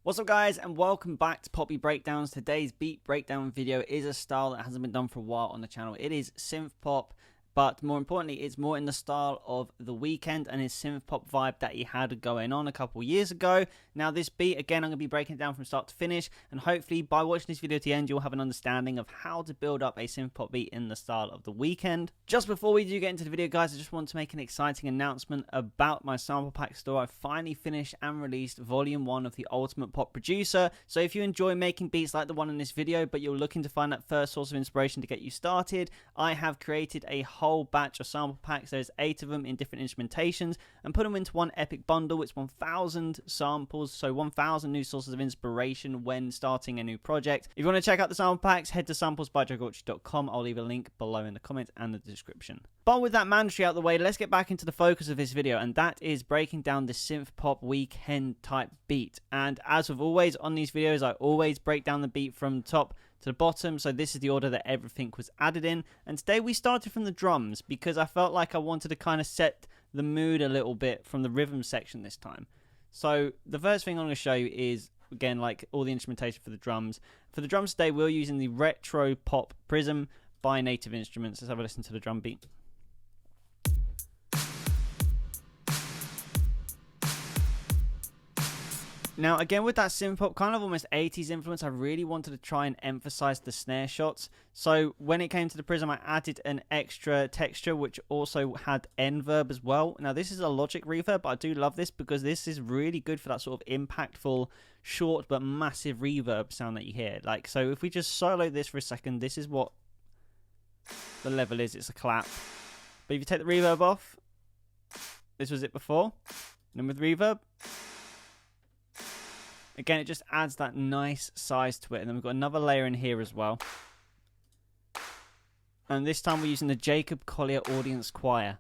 What's up guys, and welcome back to Poppy Breakdowns. Today's beat breakdown video is a style that hasn't been done for a while on the channel. It is synth pop, but more importantly it's more in the style of The Weeknd and his synth pop vibe that he had going on a couple years ago. Now this beat, again, I'm going to be breaking it down from start to finish, and hopefully by watching this video to the end you'll have an understanding of how to build up a synth pop beat in the style of The Weeknd. Just before we do get into the video guys, I just want to make an exciting announcement about my sample pack store. I finally finished and released volume 1 of the Ultimate Pop Producer. So if you enjoy making beats like the one in this video but you're looking to find that first source of inspiration to get you started, I have created a whole batch of sample packs. There's 8 of them in different instrumentations and put them into one epic bundle. It's 1,000 samples, so 1,000 new sources of inspiration when starting a new project. If you want to check out the sample packs, head to samplesbyjoegorchi.com. I'll leave a link below in the comments and the description. But with that mandatory out of the way, let's get back into the focus of this video, and that is breaking down the synth pop Weeknd type beat. And as with always on these videos, I always break down the beat from top to the bottom, so this is the order that everything was added in. And today we started from the drums because I felt like I wanted to kind of set the mood a little bit from the rhythm section this time. So the first thing I'm going to show you is, again, like all the instrumentation for the drums. For the drums today, we're using the Retro Pop Prism by Native Instruments. Let's have a listen to the drum beat. Now, again, with that synth pop, kind of almost 80s influence, I really wanted to try and emphasize the snare shots. So when it came to the Prism, I added an extra texture, which also had N-verb as well. Now, this is a Logic reverb, but I do love this because this is really good for that sort of impactful, short but massive reverb sound that you hear. Like, so if we just solo this for a second, this is what the level is. It's a clap. But if you take the reverb off, this was it before. And then with reverb, again, it just adds that nice size to it. And then we've got another layer in here as well. And this time we're using the Jacob Collier Audience Choir.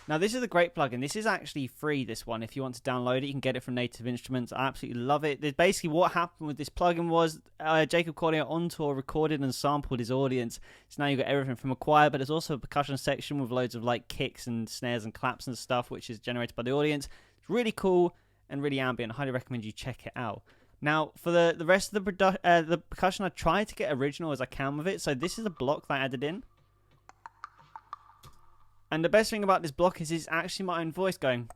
Now, this is a great plugin. This is actually free, this one. If you want to download it, you can get it from Native Instruments. I absolutely love it. Basically, what happened with this plugin was Jacob Collier on tour recorded and sampled his audience. So now you've got everything from a choir, but there's also a percussion section with loads of like kicks and snares and claps and stuff, which is generated by the audience. It's really cool and really ambient. I highly recommend you check it out. Now, for the rest of the percussion, I tried to get original as I can with it. So this is a block that I added in. And the best thing about this block is it's actually my own voice going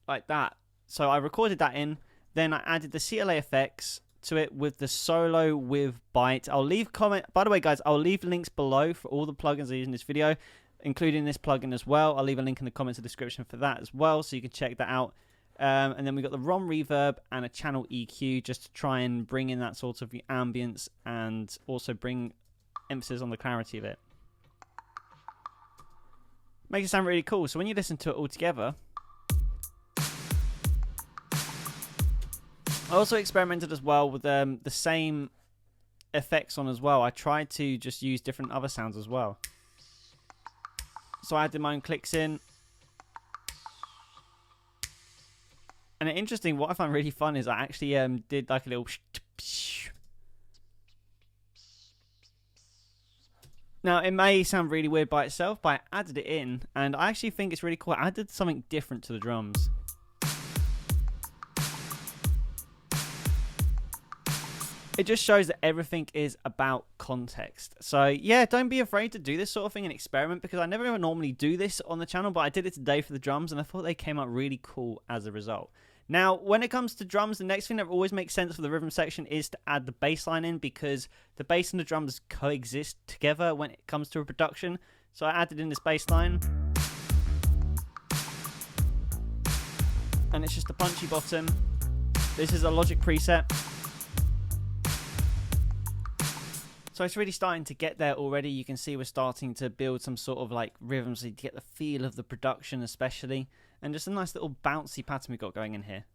like that. So I recorded that in. Then I added the CLA effects to it with the solo with Byte. I'll leave by the way, guys, I'll leave links below for all the plugins I use in this video, including this plugin as well. I'll leave a link in the comments and description for that as well, so you can check that out. And then we got the ROM reverb and a channel EQ just to try and bring in that sort of ambience and also bring emphasis on the clarity of it. Makes it sound really cool. So when you listen to it all together, I also experimented as well with the same effects on as well. I tried to just use different other sounds as well. So I added my own clicks in. And interesting, what I find really fun is I actually did like a little... Now, it may sound really weird by itself, but I added it in, and I actually think it's really cool. I added something different to the drums. It just shows that everything is about context. So yeah, don't be afraid to do this sort of thing and experiment, because I never ever normally do this on the channel, but I did it today for the drums and I thought they came out really cool as a result. Now, when it comes to drums, the next thing that always makes sense for the rhythm section is to add the bass line in, because the bass and the drums coexist together when it comes to a production. So I added in this bass line. And it's just a punchy bottom. This is a Logic preset. So it's really starting to get there already. You can see we're starting to build some sort of like rhythm, so you get the feel of the production especially. And just a nice little bouncy pattern we've got going in here.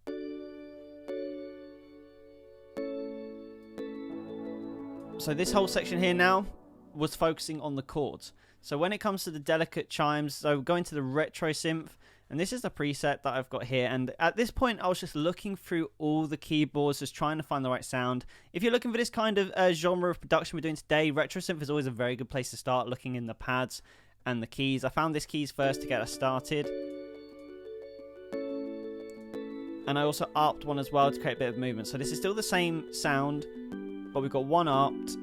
So this whole section here now was focusing on the chords. So when it comes to the delicate chimes, so going to the retro synth, and this is the preset that I've got here. And at this point, I was just looking through all the keyboards, just trying to find the right sound. If you're looking for this kind of genre of production we're doing today, retro synth is always a very good place to start, looking in the pads and the keys. I found this keys first to get us started. And I also arped one as well to create a bit of movement. So this is still the same sound, but we've got one arped,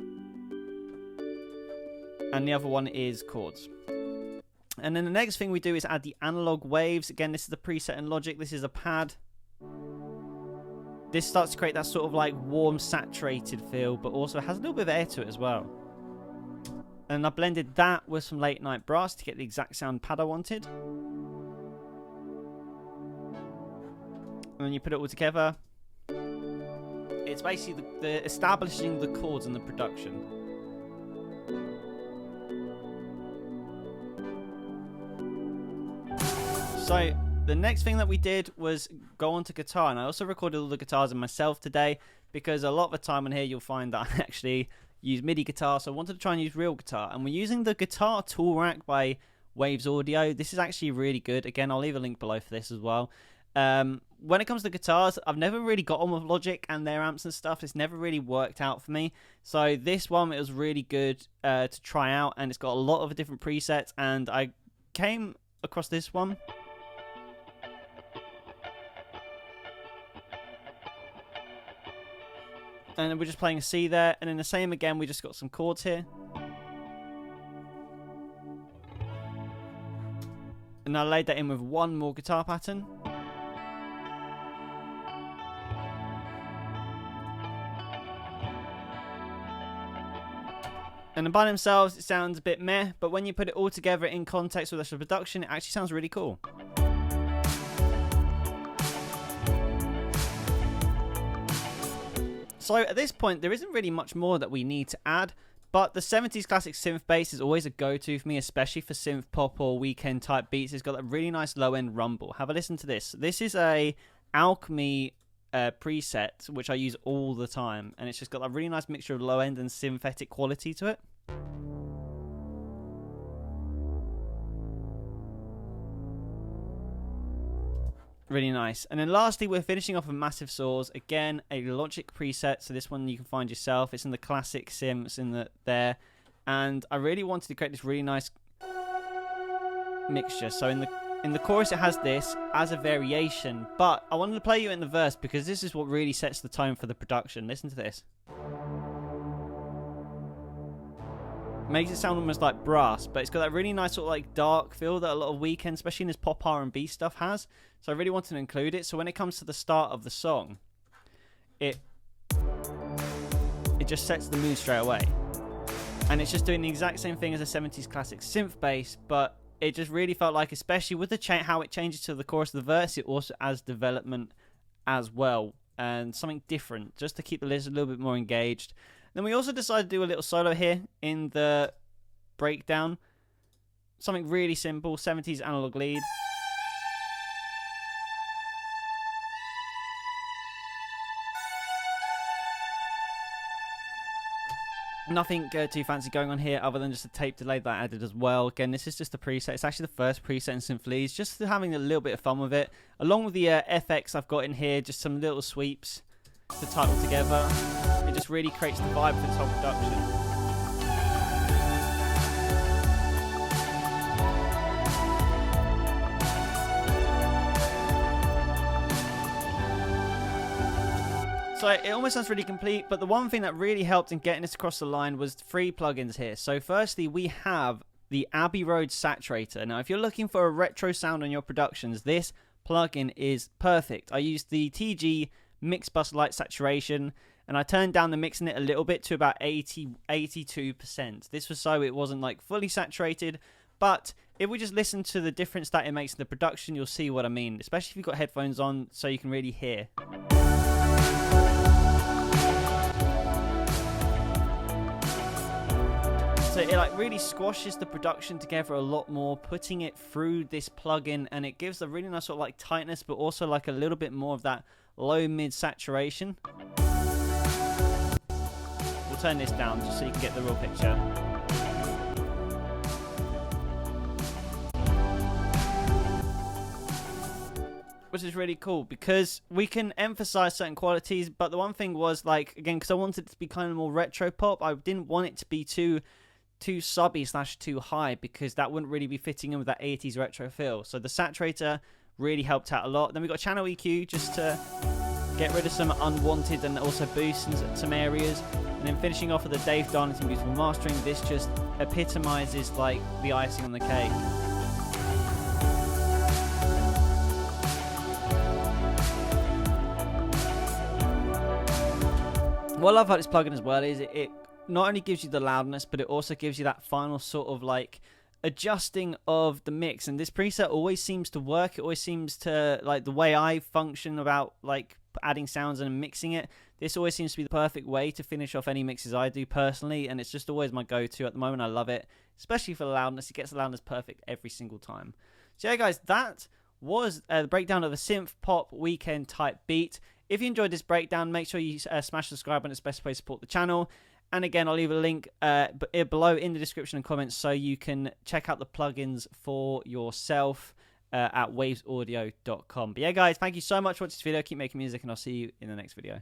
and the other one is chords. And then the next thing we do is add the analog waves. Again, this is the preset in Logic. This is a pad. This starts to create that sort of like warm, saturated feel, but also has a little bit of air to it as well. And I blended that with some late night brass to get the exact sound pad I wanted. And then you put it all together. It's basically the establishing the chords and the production. So the next thing that we did was go on to guitar, and I also recorded all the guitars in myself today, because a lot of the time on here you'll find that I actually use MIDI guitar, so I wanted to try and use real guitar. And we're using the Guitar Tool Rack by Waves Audio. This is actually really good. Again, I'll leave a link below for this as well. When it comes to guitars, I've never really got on with Logic and their amps and stuff. It's never really worked out for me. So this one, it was really good to try out, and it's got a lot of different presets, and I came across this one. And we're just playing a C there, and then the same again, we just got some chords here. And I laid that in with one more guitar pattern. And by themselves, it sounds a bit meh, but when you put it all together in context with extra production, it actually sounds really cool. So at this point, there isn't really much more that we need to add, but the 70s classic synth bass is always a go-to for me, especially for synth pop or Weeknd type beats. It's got that really nice low-end rumble. Have a listen to this. This is a Alchemy preset, which I use all the time, and it's just got that really nice mixture of low-end and synthetic quality to it. Really nice. And then lastly, we're finishing off with Massive Saws. Again, a Logic preset. So this one you can find yourself. It's in the classic synths in there. And I really wanted to create this really nice mixture. So in the chorus, it has this as a variation. But I wanted to play you in the verse because this is what really sets the tone for the production. Listen to this. Makes it sound almost like brass, but it's got that really nice sort of like dark feel that a lot of Weeknd, especially in his pop R&B stuff, has. So I really wanted to include it. So when it comes to the start of the song, it just sets the mood straight away. And it's just doing the exact same thing as a 70s classic synth bass, but it just really felt like, especially with the how it changes to the chorus of the verse, it also adds development as well, and something different, just to keep the listeners a little bit more engaged. Then we also decided to do a little solo here in the breakdown. Something really simple, 70s analog lead. Nothing too fancy going on here other than just a tape delay that I added as well. Again, this is just a preset. It's actually the first preset in Synth, just having a little bit of fun with it. Along with the FX I've got in here, just some little sweeps to tie it all together. It just really creates the vibe for this whole production. So it almost sounds really complete, but the one thing that really helped in getting this across the line was 3 plugins here. So firstly, we have the Abbey Road Saturator. Now, if you're looking for a retro sound on your productions, this plugin is perfect. I used the TG Mix Bus Light Saturation, and I turned down the mix in it a little bit to about 82%. This was so it wasn't like fully saturated, but if we just listen to the difference that it makes in the production, you'll see what I mean, especially if you've got headphones on so you can really hear. So it like really squashes the production together a lot more, putting it through this plugin, and it gives a really nice sort of like tightness, but also like a little bit more of that low mid saturation. We'll turn this down just so you can get the real picture. Which is really cool because we can emphasize certain qualities, but the one thing was like, again, because I wanted it to be kind of more retro pop, I didn't want it to be too subby / too high, because that wouldn't really be fitting in with that 80s retro feel. So the saturator really helped out a lot. Then we got channel EQ just to get rid of some unwanted and also boosts in some areas. And then finishing off with the Dave Darlington Beautiful Mastering. This just epitomizes like the icing on the cake. What I love about this plugin as well is it not only gives you the loudness, but it also gives you that final sort of like adjusting of the mix. And this preset always seems to work. It always seems to, like, the way I function about like adding sounds and mixing it, this always seems to be the perfect way to finish off any mixes I do personally, and it's just always my go-to at the moment. I love it, especially for the loudness. It gets the loudness perfect every single time. So yeah guys, that was the breakdown of a synth pop Weeknd type beat. If you enjoyed this breakdown, make sure you smash subscribe button. It's the best way to support the channel. And again, I'll leave a link below in the description and comments so you can check out the plugins for yourself at wavesaudio.com. But yeah, guys, thank you so much for watching this video. Keep making music, and I'll see you in the next video.